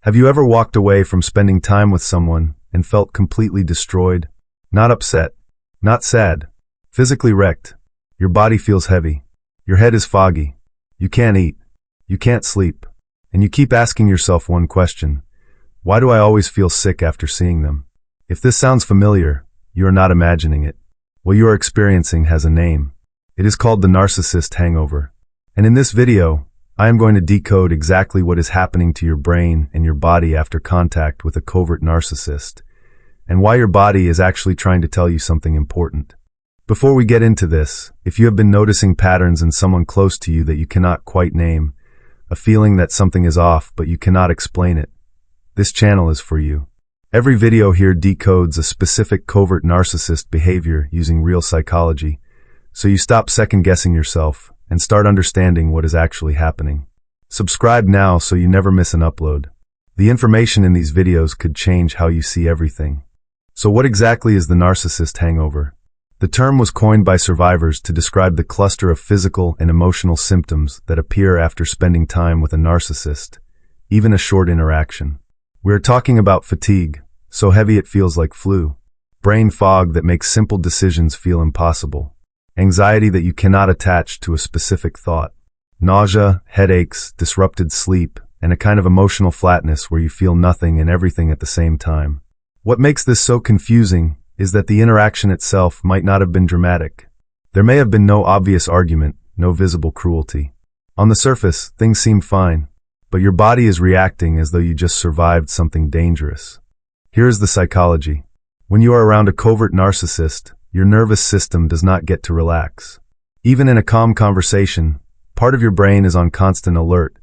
Have you ever walked away from spending time with someone and felt completely destroyed? Not upset, not sad, physically wrecked. Your body feels heavy. Your head is foggy. You can't eat. You can't sleep. And you keep asking yourself one question: why do I always feel sick after seeing them? If this sounds familiar, you are not imagining it. What you are experiencing has a name. It is called the narcissist hangover. And in this video, I am going to decode exactly what is happening to your brain and your body after contact with a covert narcissist, and why your body is actually trying to tell you something important. Before we get into this, if you have been noticing patterns in someone close to you that you cannot quite name, a feeling that something is off but you cannot explain it, this channel is for you. Every video here decodes a specific covert narcissist behavior using real psychology, so you stop second-guessing yourself and start understanding what is actually happening. Subscribe now so you never miss an upload. The information in these videos could change how you see everything. So what exactly is the narcissist hangover? The term was coined by survivors to describe the cluster of physical and emotional symptoms that appear after spending time with a narcissist, even a short interaction. We're talking about fatigue, so heavy it feels like flu, brain fog that makes simple decisions feel impossible, anxiety that you cannot attach to a specific thought, nausea, headaches, disrupted sleep, and a kind of emotional flatness where you feel nothing and everything at the same time. What makes this so confusing is that the interaction itself might not have been dramatic. There may have been no obvious argument, no visible cruelty. On the surface, things seem fine, but your body is reacting as though you just survived something dangerous. Here is the psychology. When you are around a covert narcissist, your nervous system does not get to relax. Even in a calm conversation, part of your brain is on constant alert,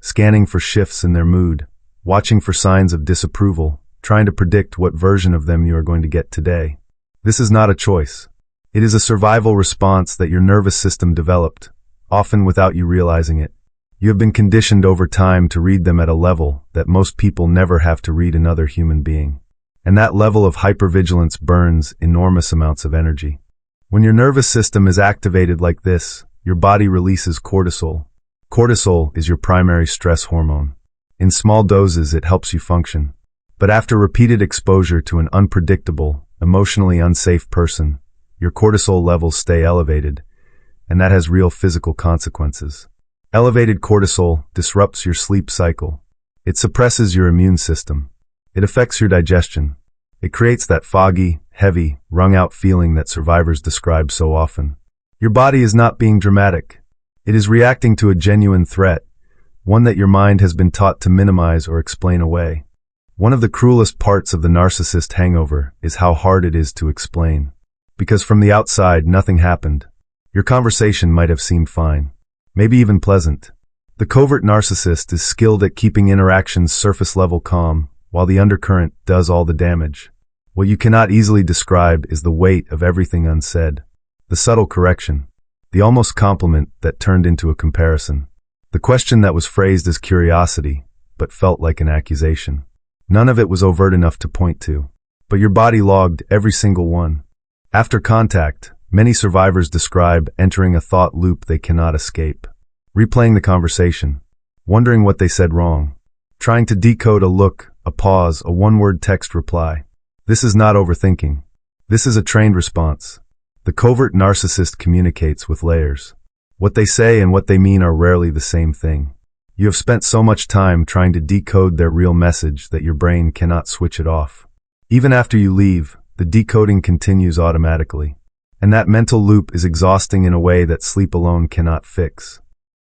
scanning for shifts in their mood, watching for signs of disapproval, trying to predict what version of them you are going to get today. This is not a choice. It is a survival response that your nervous system developed, often without you realizing it. You have been conditioned over time to read them at a level that most people never have to read another human being. And that level of hypervigilance burns enormous amounts of energy. When your nervous system is activated like this, your body releases cortisol. Cortisol is your primary stress hormone. In small doses, it helps you function. But after repeated exposure to an unpredictable, emotionally unsafe person, your cortisol levels stay elevated, and that has real physical consequences. Elevated cortisol disrupts your sleep cycle. It suppresses your immune system. It affects your digestion. It creates that foggy, heavy, wrung-out feeling that survivors describe so often. Your body is not being dramatic. It is reacting to a genuine threat, one that your mind has been taught to minimize or explain away. One of the cruelest parts of the narcissist hangover is how hard it is to explain. Because from the outside, nothing happened. Your conversation might have seemed fine, maybe even pleasant. The covert narcissist is skilled at keeping interactions surface-level calm, while the undercurrent does all the damage. What you cannot easily describe is the weight of everything unsaid, the subtle correction, the almost compliment that turned into a comparison, the question that was phrased as curiosity, but felt like an accusation. None of it was overt enough to point to, but your body logged every single one. After contact, many survivors describe entering a thought loop they cannot escape, replaying the conversation, wondering what they said wrong, trying to decode a look, a pause, a one-word text reply. This is not overthinking. This is a trained response. The covert narcissist communicates with layers. What they say and what they mean are rarely the same thing. You have spent so much time trying to decode their real message that your brain cannot switch it off. Even after you leave, the decoding continues automatically. And that mental loop is exhausting in a way that sleep alone cannot fix.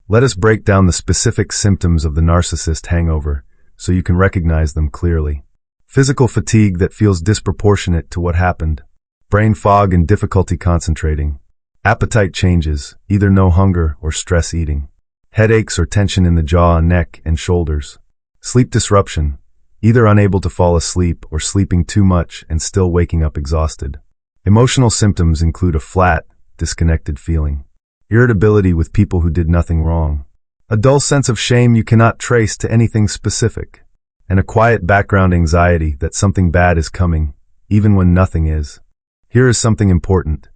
Let us break down the specific symptoms of the narcissist hangover, so you can recognize them clearly. Physical fatigue that feels disproportionate to what happened. Brain fog and difficulty concentrating. Appetite changes, either no hunger or stress eating. Headaches or tension in the jaw, neck, and shoulders. Sleep disruption, either unable to fall asleep or sleeping too much and still waking up exhausted. Emotional symptoms include a flat, disconnected feeling. Irritability with people who did nothing wrong. A dull sense of shame you cannot trace to anything specific, and a quiet background anxiety that something bad is coming, even when nothing is. Here is something important.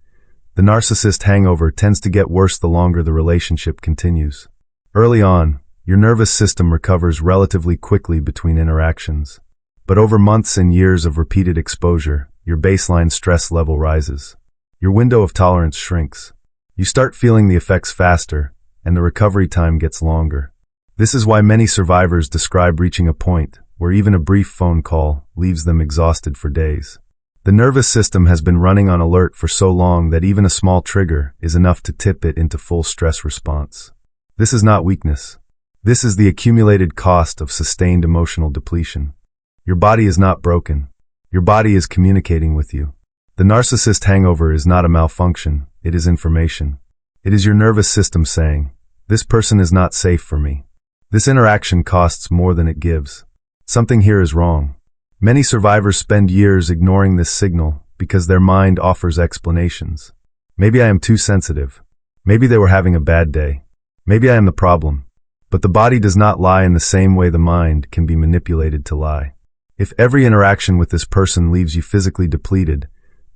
The narcissist hangover tends to get worse the longer the relationship continues. Early on, Your nervous system recovers relatively quickly between interactions. But over months and years of repeated exposure, your baseline stress level rises. Your window of tolerance shrinks. You start feeling the effects faster, and the recovery time gets longer. This is why many survivors describe reaching a point where even a brief phone call leaves them exhausted for days. The nervous system has been running on alert for so long that even a small trigger is enough to tip it into full stress response. This is not weakness. This is the accumulated cost of sustained emotional depletion. Your body is not broken. Your body is communicating with you. The narcissist hangover is not a malfunction, it is information. It is your nervous system saying, "This person is not safe for me. This interaction costs more than it gives. Something here is wrong." Many survivors spend years ignoring this signal because their mind offers explanations. Maybe I am too sensitive. Maybe they were having a bad day. Maybe I am the problem. But the body does not lie in the same way the mind can be manipulated to lie. If every interaction with this person leaves you physically depleted,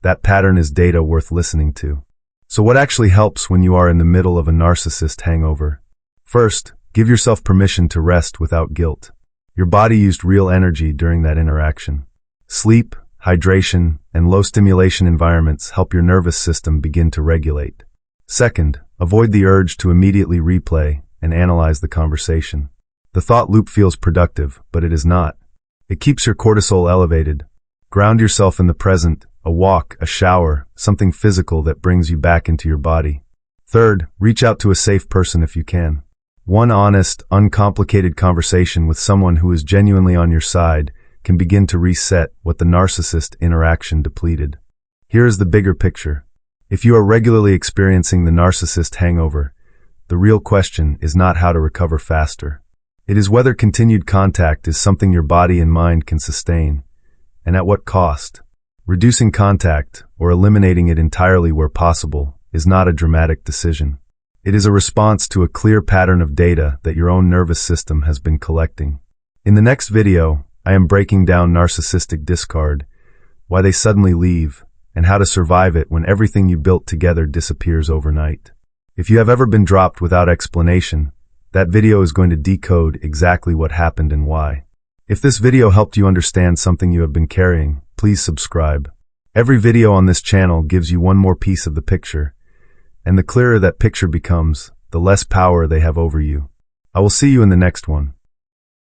that pattern is data worth listening to. So what actually helps when you are in the middle of a narcissist hangover? First, give yourself permission to rest without guilt. Your body used real energy during that interaction. Sleep, hydration, and low stimulation environments help your nervous system begin to regulate. Second, avoid the urge to immediately replay and analyze the conversation. The thought loop feels productive, but it is not. It keeps your cortisol elevated. Ground yourself in the present, a walk, a shower, something physical that brings you back into your body. Third, reach out to a safe person if you can. One honest, uncomplicated conversation with someone who is genuinely on your side can begin to reset what the narcissist interaction depleted. Here is the bigger picture. If you are regularly experiencing the narcissist hangover, the real question is not how to recover faster. It is whether continued contact is something your body and mind can sustain, and at what cost. Reducing contact, or eliminating it entirely where possible, is not a dramatic decision. It is a response to a clear pattern of data that your own nervous system has been collecting. In the next video, I am breaking down narcissistic discard, why they suddenly leave, and how to survive it when everything you built together disappears overnight. If you have ever been dropped without explanation, that video is going to decode exactly what happened and why. If this video helped you understand something you have been carrying, please subscribe. Every video on this channel gives you one more piece of the picture, and the clearer that picture becomes, the less power they have over you. I will see you in the next one.